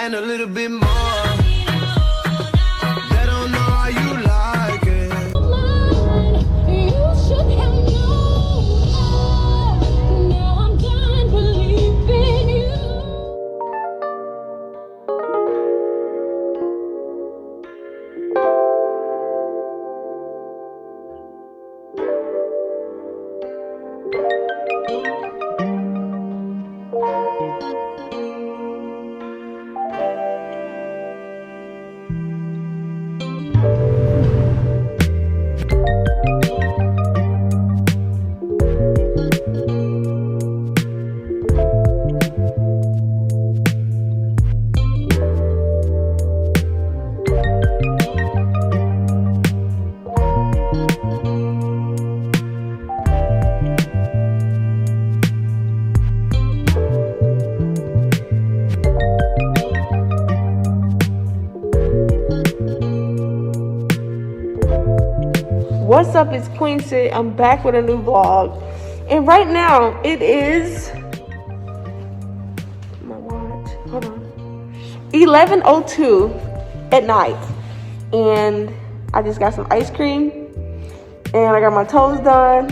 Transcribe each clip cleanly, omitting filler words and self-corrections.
and a little bit more. They don't know how you like it. You should have known. Now I'm done believing you. What's up, it's QueenSit. I'm back with a new vlog. And right now it is my watch. Hold on. 11:02 at night. And I just got some ice cream. And I got my toes done.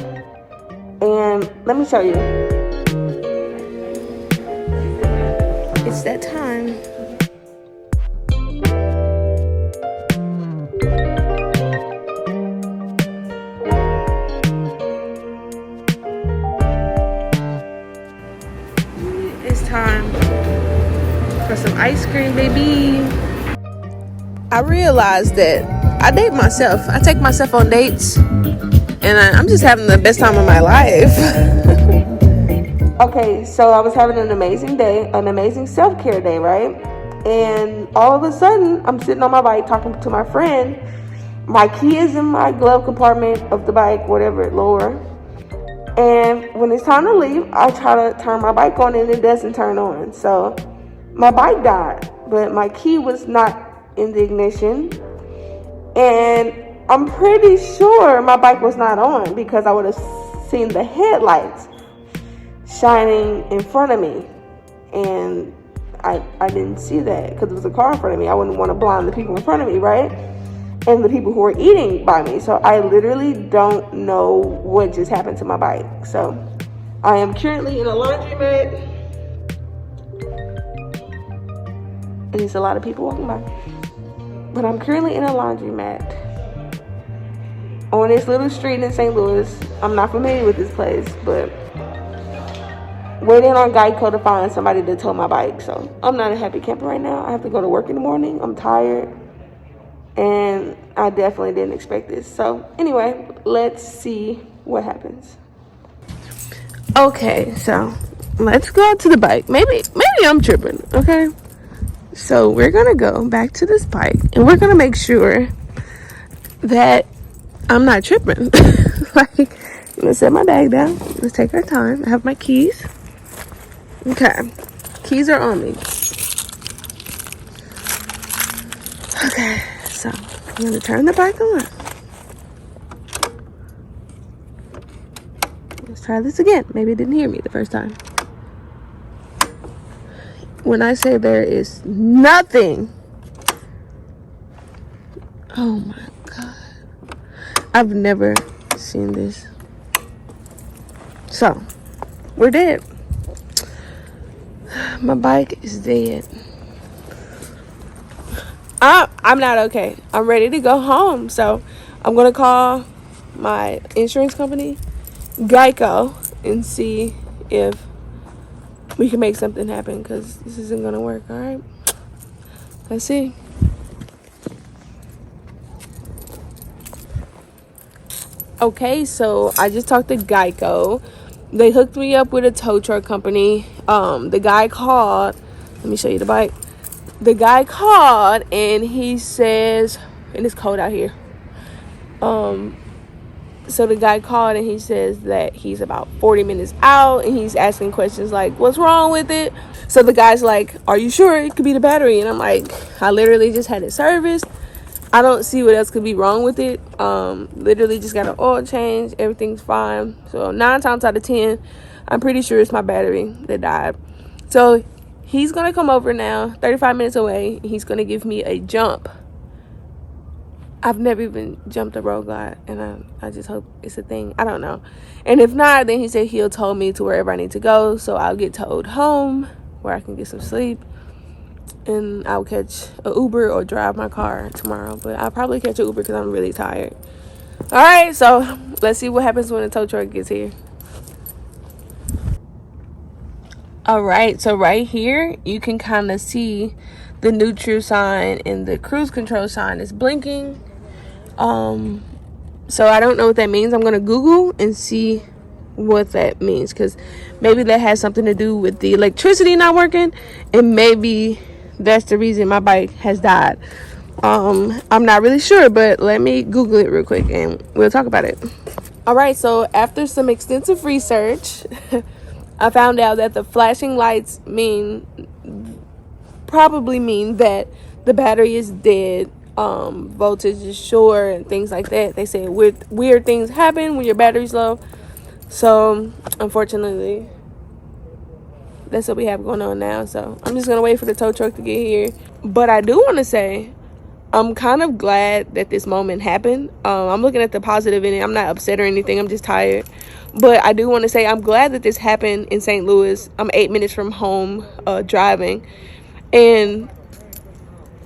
And let me show you. It's that time. Time for some ice cream, baby. I realized that I date myself. I take myself on dates, and I'm just having the best time of my life. Okay, so I was having an amazing day, an amazing self-care day, right? And all of a sudden, I'm sitting on my bike talking to my friend. My key is in my glove compartment of the bike, whatever, lower. And when it's time to leave, I try to turn my bike on and it doesn't turn on. So my bike died, but my key was not in the ignition. And I'm pretty sure my bike was not on because I would have seen the headlights shining in front of me. And I didn't see that because it was a car in front of me. I wouldn't want to blind the people in front of me, right? And the people who were eating by me. So I literally don't know what just happened to my bike. So I am currently in a laundromat. And there's a lot of people walking by. But I'm currently in a laundromat on this little street in St. Louis. I'm not familiar with this place, but waiting on Geico to find somebody to tow my bike. So I'm not a happy camper right now. I have to go to work in the morning. I'm tired. And I definitely didn't expect this. So anyway, let's see what happens. Okay, so let's go out to the bike. Maybe I'm tripping, okay? So we're gonna go back to this bike and we're gonna make sure that I'm not tripping. Like, let's set my bag down. Let's take our time. I have my keys. Okay, keys are on me. Okay. So I'm going to turn the bike on. Let's try this again. Maybe it didn't hear me the first time. When I say there is nothing. Oh my God. I've never seen this. So, we're dead. My bike is dead. I'm not okay. I'm ready to go home. So I'm going to call my insurance company, Geico, and see if we can make something happen because this isn't going to work. All right. Let's see. Okay, so I just talked to Geico. They hooked me up with a tow truck company. The guy called. Let me show you the bike. The guy called and he says, and it's cold out here. So the guy called and he says that he's about 40 minutes out and he's asking questions like, what's wrong with it? So the guy's like, are you sure it could be the battery? And I'm like, I literally just had it serviced. I don't see what else could be wrong with it. Literally just got an oil change. Everything's fine. So 9 times out of 10, I'm pretty sure it's my battery that died. So he's gonna come over now, 35 minutes away. He's gonna give me a jump. I've never even jumped a road glide, and I just hope it's a thing. I don't know. And if not, then he said he'll tow me to wherever I need to go, so I'll get towed home where I can get some sleep, and I'll catch a Uber or drive my car tomorrow. But I'll probably catch an Uber because I'm really tired. All right, so let's see what happens when the tow truck gets here. All right, so right here you can kind of see the neutral sign and the cruise control sign is blinking. So I don't know what that means. I'm gonna Google and see what that means, because maybe that has something to do with the electricity not working, and maybe that's the reason my bike has died. I'm not really sure, but let me Google it real quick and we'll talk about it. All right, so after some extensive research, I found out that the flashing lights probably mean that the battery is dead, voltage is short, and things like that. They say weird things happen when your battery's low. So unfortunately, that's what we have going on now. So I'm just gonna wait for the tow truck to get here. But I do want to say I'm kind of glad that this moment happened. I'm looking at the positive in it. I'm not upset or anything. I'm just tired. But I do want to say I'm glad that this happened in St. Louis. I'm 8 minutes from home driving. And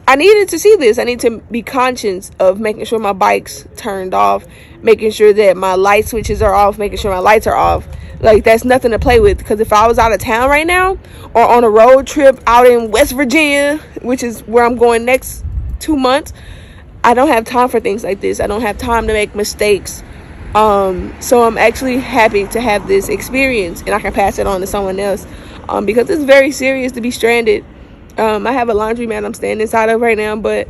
I needed to see this. I need to be conscious of making sure my bike's turned off, making sure that my light switches are off, making sure my lights are off. Like, that's nothing to play with, because if I was out of town right now or on a road trip out in West Virginia, which is where I'm going next 2 months, I don't have time for things like this. I don't have time to make mistakes. So I'm actually happy to have this experience, and I can pass it on to someone else, because it's very serious to be stranded. I have a laundromat I'm standing inside of right now, but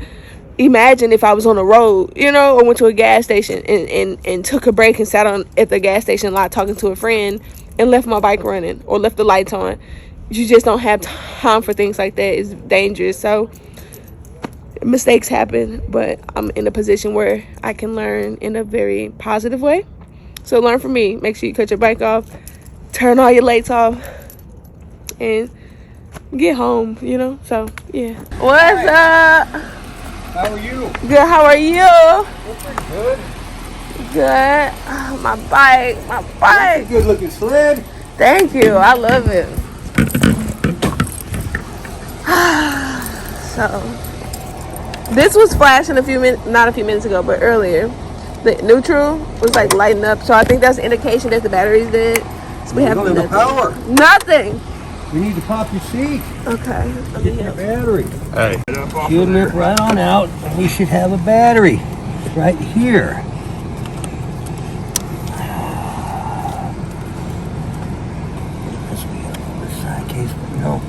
imagine if I was on the road, or went to a gas station and took a break and sat at the gas station lot talking to a friend and left my bike running or left the lights on. You just don't have time for things like that. It's dangerous. So mistakes happen, but I'm in a position where I can learn in a very positive way. So learn from me. Make sure you cut your bike off, turn all your lights off, and get home, So yeah. What's up? How are you? Good. How are you? Pretty good. Good. Oh, my bike. That's a good looking sled. Thank you. I love it. So this was flashing not a few minutes ago, but earlier. The neutral was like lighting up, so I think that's an indication that the battery's dead. So we have don't have the power. Nothing. You need to pop your seat. Okay. Get your battery. Hey. Should look right on out, and we should have a battery right here. This will be on the side case. No.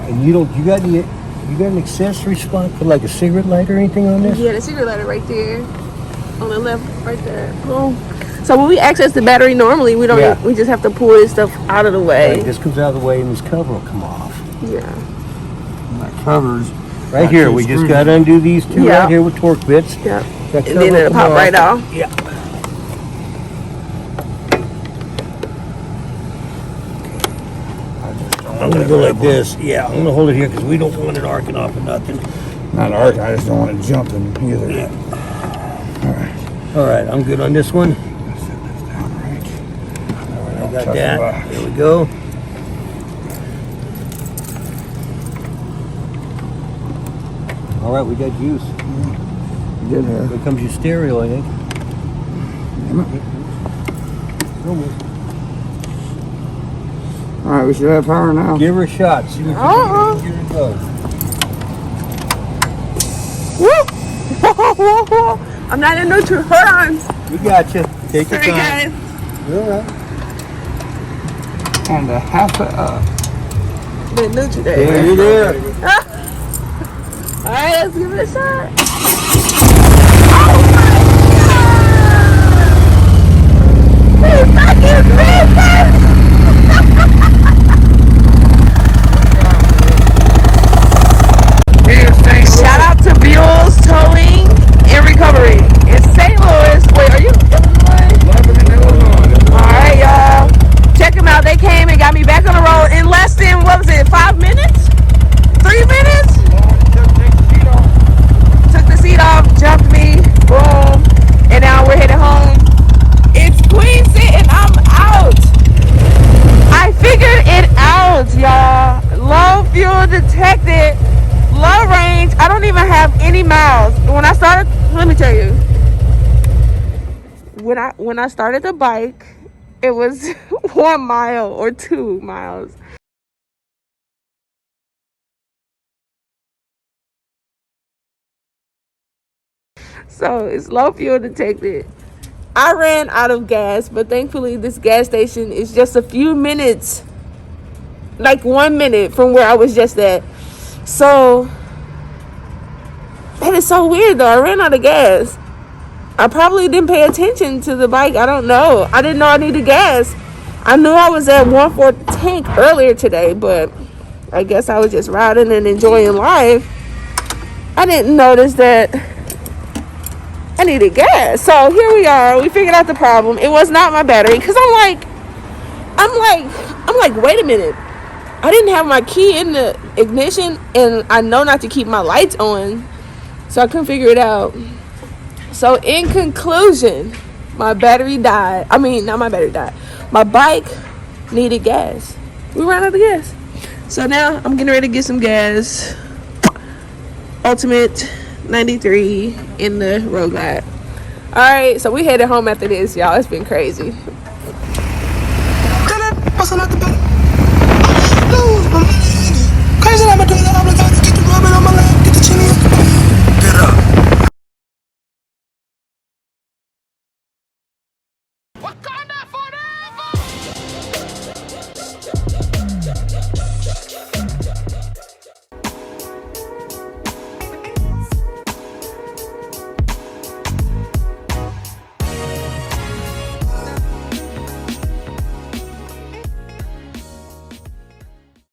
And you got an accessory spot for like a cigarette lighter or anything on this? Yeah, the cigarette lighter right there, on the left, right there. Boom. So when we access the battery normally, we don't. Yeah. We just have to pull this stuff out of the way. Right, this comes out of the way, and this cover will come off. Yeah. And that covers Right here, we just got to undo these two Yeah. right here with torque bits. Yeah. That And then cover it'll will pop come right off. Yeah. I'm gonna go like this. Yeah, I'm gonna hold it here because we don't want it arcing off or nothing. not arc. I just don't want it jumping either. Yeah. All right. All right, I'm good on this one. Set this down right. I got that. There we go. All right, we got juice. Good here. Here comes your stereo, I think. Almost. All right, we should have power now. Give her a shot. See what you can go. Woo! I'm not in neutral. Hold on. We got you. Take your Sorry, time. guys. You're all right. And a half it up. The neutral There, there. you're there. All right, let's give it a shot. Oh my God! You fucking bitch! Shout out to Buell's Towing and Recovery in St. Louis. Wait, are you Illinois? Alright, y'all. Check them out. They came and got me back on the road in less than, 5 minutes? 3 minutes? Took the seat off, jumped me, boom, and now we're headed home. It's QueenSit and I'm out. I figured it out, y'all. Low fuel detected, low range. I don't even have any miles. When I started, let me tell you. When I started the bike, it was 1 mile or 2 miles. So it's low fuel detected. I ran out of gas, but thankfully this gas station is just a few minutes, like 1 minute from where I was just at. So that is so weird though. I ran out of gas. I probably didn't pay attention to the bike. I don't know. I didn't know I needed gas. I knew I was at 1/4 tank earlier today, but I guess I was just riding and enjoying life. I didn't notice that I needed gas. So here we are. We figured out the problem. It was not my battery, because I'm like, wait a minute. I didn't have my key in the ignition, and I know not to keep my lights on, so I couldn't figure it out. So in conclusion, my battery died. I mean, not my battery died. My bike needed gas. We ran out of gas. So now I'm getting ready to get some gas. Ultimate 93 in the Road Glide. Alright, so we headed home after this, y'all. It's been crazy. Crazy, I'ma do that. I'm gonna get the rubbing on my leg.